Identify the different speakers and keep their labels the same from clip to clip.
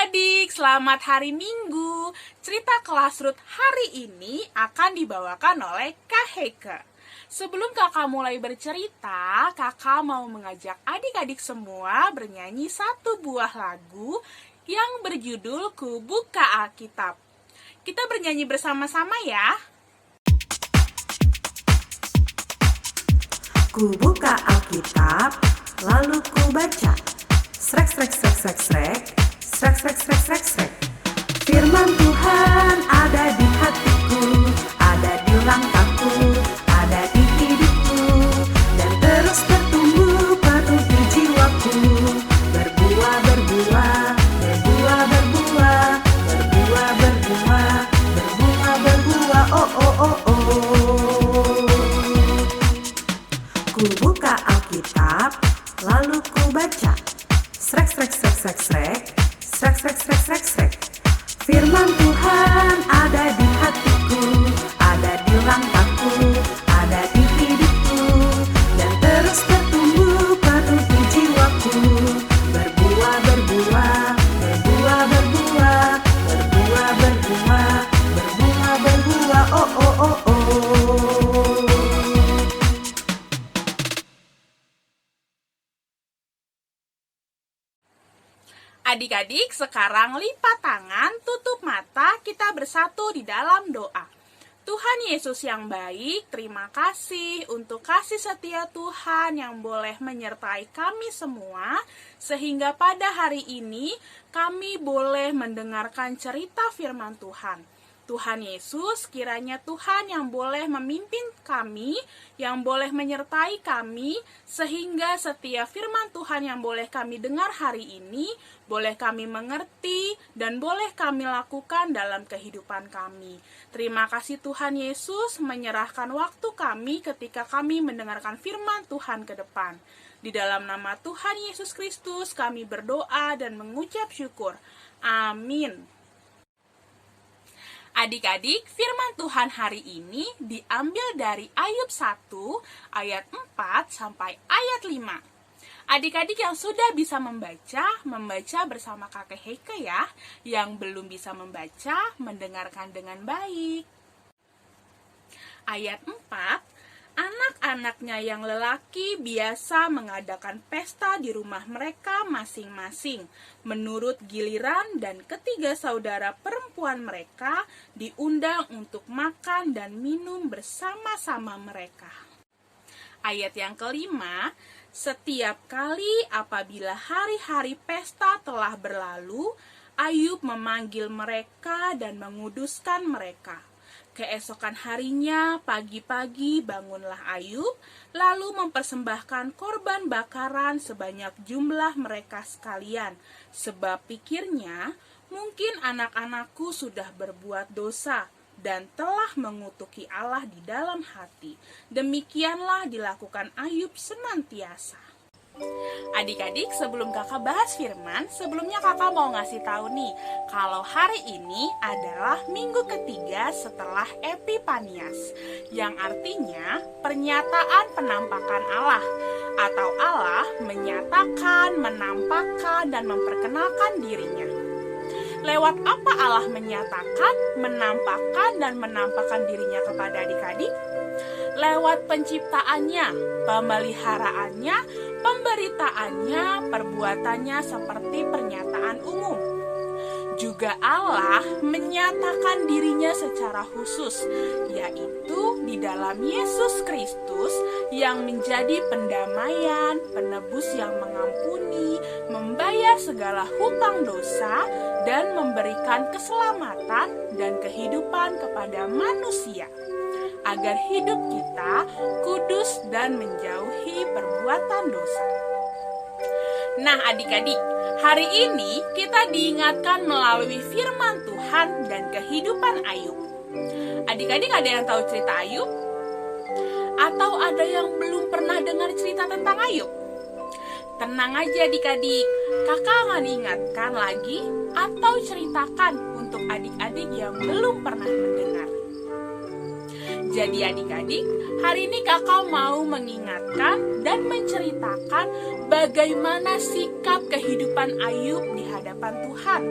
Speaker 1: Adik-adik, selamat hari Minggu. Cerita kelas Ruth hari ini akan dibawakan oleh Kak Heike. Sebelum kakak mulai bercerita, kakak mau mengajak adik-adik semua bernyanyi satu buah lagu yang berjudul Ku Buka Alkitab. Kita bernyanyi bersama-sama ya.
Speaker 2: Ku buka Alkitab, lalu ku baca. Srek, srek, srek, srek, srek. Srek, srek, srek, srek, srek. Firman Tuhan ada di hatiku, ada di langkahku, ada di hidupku, dan terus bertumbuh penuh di jiwaku. Berbuah, berbuah, berbuah, berbuah, berbuah, berbuah, berbuah, berbuah, oh, oh, oh, oh. Ku buka Alkitab, lalu ku baca. Srek, srek, srek, srek, srek. Srek, srek, srek, srek, srek. Firman Tuhan ada di hatiku, ada di langkahku, ada di hidupku, dan terus bertumbuh penuh di jiwaku. Berbuah, berbuah, berbuah, berbuah, berbuah, berbuah, berbuah, berbuah, oh, oh, oh, oh.
Speaker 1: Adik-adik, sekarang lipat tangan, tutup mata, kita bersatu di dalam doa. Tuhan Yesus yang baik, terima kasih untuk kasih setia Tuhan yang boleh menyertai kami semua, sehingga pada hari ini kami boleh mendengarkan cerita firman Tuhan. Tuhan Yesus, kiranya Tuhan yang boleh memimpin kami, yang boleh menyertai kami, sehingga setiap firman Tuhan yang boleh kami dengar hari ini, boleh kami mengerti, dan boleh kami lakukan dalam kehidupan kami. Terima kasih Tuhan Yesus menyerahkan waktu kami ketika kami mendengarkan firman Tuhan ke depan. Di dalam nama Tuhan Yesus Kristus kami berdoa dan mengucap syukur. Amin. Adik-adik, firman Tuhan hari ini diambil dari Ayub 1 ayat 4 sampai ayat 5. Adik-adik yang sudah bisa membaca bersama kakek Heike ya. Yang belum bisa membaca, mendengarkan dengan baik. Ayat 4, anak-anaknya yang lelaki biasa mengadakan pesta di rumah mereka masing-masing, menurut giliran, dan ketiga saudara perempuan mereka diundang untuk makan dan minum bersama-sama mereka. Ayat yang kelima, setiap kali apabila hari-hari pesta telah berlalu, Ayub memanggil mereka dan menguduskan mereka. Keesokan harinya, pagi-pagi bangunlah Ayub, lalu mempersembahkan korban bakaran sebanyak jumlah mereka sekalian. Sebab pikirnya, mungkin anak-anakku sudah berbuat dosa dan telah mengutuki Allah di dalam hati. Demikianlah dilakukan Ayub senantiasa. Adik-adik, sebelum kakak bahas firman, sebelumnya kakak mau ngasih tahu nih, kalau hari ini adalah minggu ketiga setelah Epifanias, yang artinya pernyataan penampakan Allah, atau Allah menyatakan, menampakkan, dan memperkenalkan dirinya. Lewat apa Allah menyatakan, menampakkan, dan menampakkan dirinya kepada adik-adik? Lewat penciptaannya, pemeliharaannya, pemberitaannya, perbuatannya seperti pernyataan umum. Juga Allah menyatakan dirinya secara khusus, yaitu di dalam Yesus Kristus yang menjadi pendamaian, penebus yang mengampuni, membayar segala hutang dosa, dan memberikan keselamatan dan kehidupan kepada manusia, agar hidup kita kudus dan menjauhi perbuatan dosa. Nah adik-adik, hari ini kita diingatkan melalui firman Tuhan dan kehidupan Ayub. Adik-adik ada yang tahu cerita Ayub? Atau ada yang belum pernah dengar cerita tentang Ayub? Tenang aja adik-adik, kakak akan ingatkan lagi atau ceritakan untuk adik-adik yang belum pernah mendengar. Jadi adik-adik, Hari ini kakak mau mengingatkan dan menceritakan bagaimana sikap kehidupan Ayub di hadapan Tuhan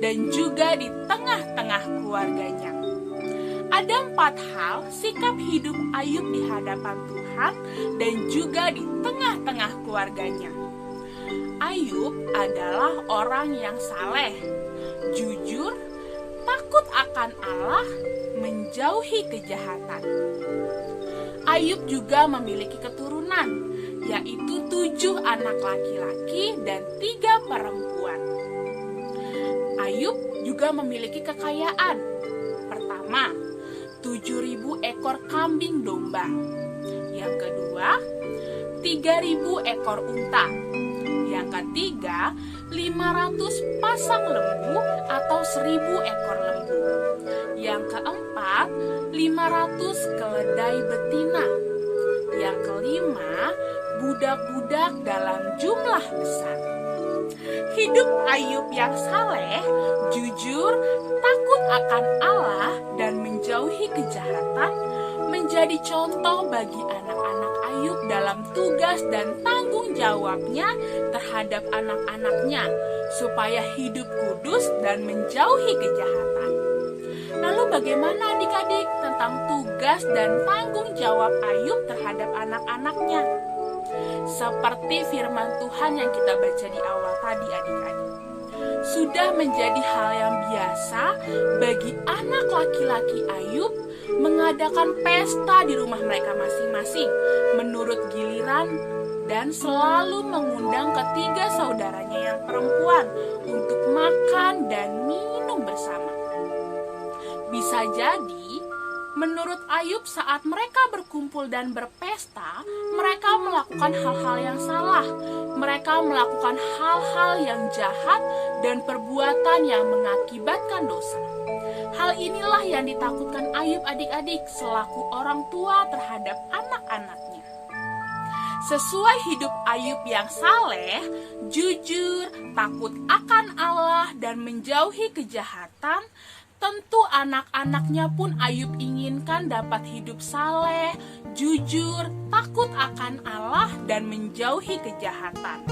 Speaker 1: dan juga di tengah-tengah keluarganya. Ada 4 hal sikap hidup Ayub di hadapan Tuhan dan juga di tengah-tengah keluarganya. Ayub adalah orang yang saleh, jujur, takut akan Allah, menjauhi kejahatan. Ayub juga memiliki keturunan, yaitu 7 anak laki-laki dan 3 perempuan. Ayub juga memiliki kekayaan. Pertama, 7.000 ekor kambing domba. Yang kedua, 3.000 ekor unta. Yang ketiga, 500 pasang lembu atau 1.000 ekor lembu. Yang keempat, 500 keledai betina. Yang kelima, budak-budak dalam jumlah besar. Hidup Ayub yang saleh, jujur, takut akan Allah, dan menjauhi kejahatan menjadi contoh bagi anak-anak Ayub dalam tugas dan tanggung jawabnya terhadap anak-anaknya, supaya hidup kudus dan menjauhi kejahatan. Lalu bagaimana adik-adik tentang tugas dan tanggung jawab Ayub terhadap anak-anaknya? Seperti firman Tuhan yang kita baca di awal tadi adik-adik, sudah menjadi hal yang biasa bagi anak laki-laki Ayub mengadakan pesta di rumah mereka masing-masing menurut giliran dan selalu mengundang ketiga saudaranya yang perempuan untuk makan dan minum bersama. Bisa jadi, menurut Ayub saat mereka berkumpul dan berpesta, mereka melakukan hal-hal yang salah. Mereka melakukan hal-hal yang jahat dan perbuatan yang mengakibatkan dosa. Hal inilah yang ditakutkan Ayub adik-adik selaku orang tua terhadap anak-anaknya. Sesuai hidup Ayub yang saleh, jujur, takut akan Allah, dan menjauhi kejahatan, tentu anak-anaknya pun Ayub inginkan dapat hidup saleh, jujur, takut akan Allah, dan menjauhi kejahatan.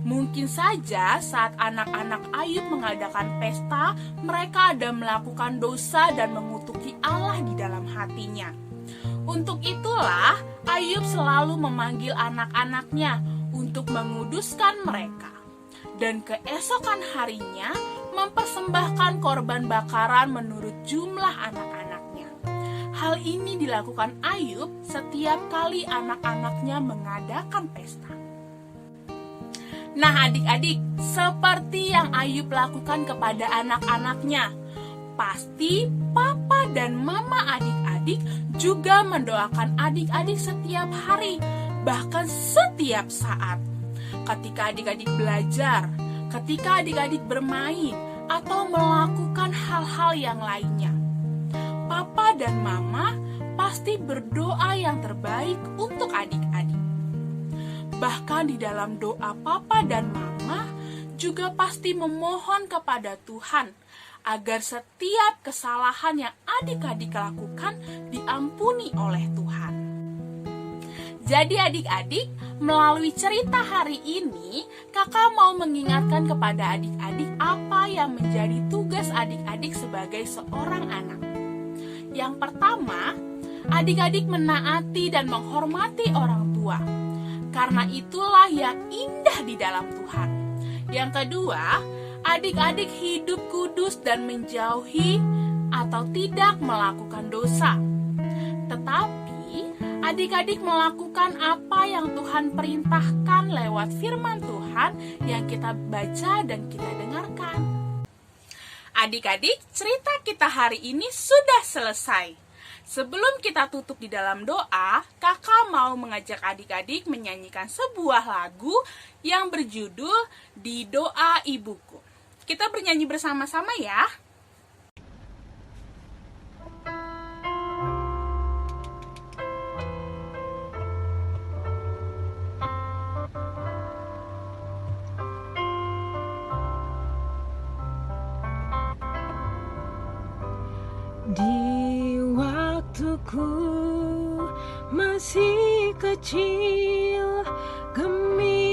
Speaker 1: Mungkin saja saat anak-anak Ayub mengadakan pesta, mereka ada melakukan dosa dan mengutuki Allah di dalam hatinya. Untuk itulah Ayub selalu memanggil anak-anaknya untuk menguduskan mereka. Dan keesokan harinya mempersembahkan korban bakaran menurut jumlah anak-anaknya. Hal ini dilakukan Ayub setiap kali anak-anaknya mengadakan pesta. Nah adik-adik, seperti yang Ayub lakukan kepada anak-anaknya, pasti papa dan mama adik-adik juga mendoakan adik-adik setiap hari, bahkan setiap saat. Ketika adik-adik belajar, ketika adik-adik bermain, atau melakukan hal-hal yang lainnya. Papa dan mama pasti berdoa yang terbaik untuk adik-adik. Bahkan di dalam doa papa dan mama juga pasti memohon kepada Tuhan agar setiap kesalahan yang adik-adik lakukan diampuni oleh Tuhan. Jadi adik-adik, melalui cerita hari ini, kakak mau mengingatkan kepada adik-adik apa yang menjadi tugas adik-adik sebagai seorang anak. Yang pertama, adik-adik menaati dan menghormati orang tua, karena itulah yang indah di dalam Tuhan. Yang kedua, adik-adik hidup kudus dan menjauhi atau tidak melakukan dosa. Tetapi adik-adik melakukan apa yang Tuhan perintahkan lewat firman Tuhan yang kita baca dan kita dengarkan. Adik-adik, cerita kita hari ini sudah selesai. Sebelum kita tutup di dalam doa, kakak mau mengajak adik-adik menyanyikan sebuah lagu yang berjudul Di Doa Ibuku. Kita bernyanyi bersama-sama ya.
Speaker 3: Di waktuku masih kecil, gembira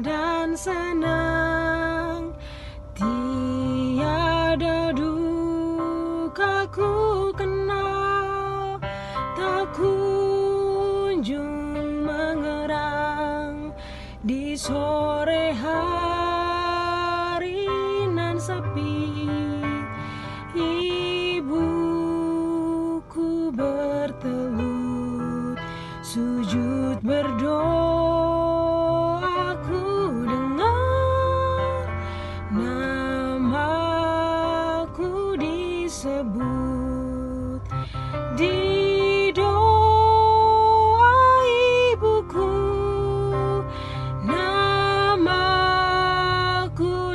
Speaker 3: dan senang, tiada duka ku kenal, tak kunjung mengerang di sore hari nan sepi. Ibuku bertelut sujud berdoa, ku dengar namaku disebut di doa ibuku. Namaku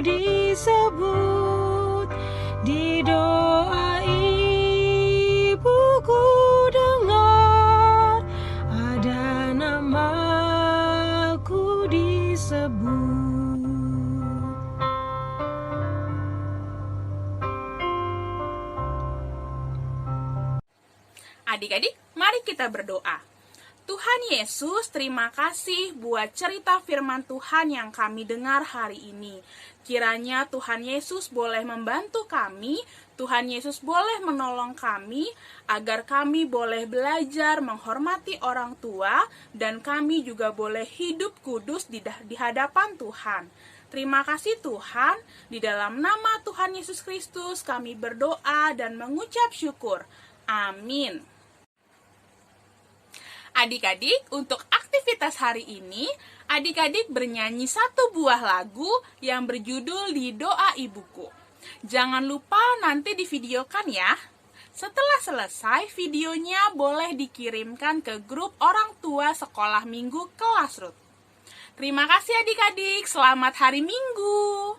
Speaker 3: disebut di doa ibuku, dengar ada namaku disebut.
Speaker 1: Adik-adik, mari kita berdoa. Tuhan Yesus, terima kasih buat cerita firman Tuhan yang kami dengar hari ini. Kiranya Tuhan Yesus boleh membantu kami, Tuhan Yesus boleh menolong kami, agar kami boleh belajar menghormati orang tua, dan kami juga boleh hidup kudus di hadapan Tuhan. Terima kasih Tuhan, di dalam nama Tuhan Yesus Kristus kami berdoa dan mengucap syukur. Amin. Adik-adik, untuk aktivitas hari ini, adik-adik bernyanyi satu buah lagu yang berjudul Di Doa Ibuku. Jangan lupa nanti divideokan ya. Setelah selesai, videonya boleh dikirimkan ke grup orang tua sekolah minggu kelas Ruth. Terima kasih adik-adik, selamat hari Minggu.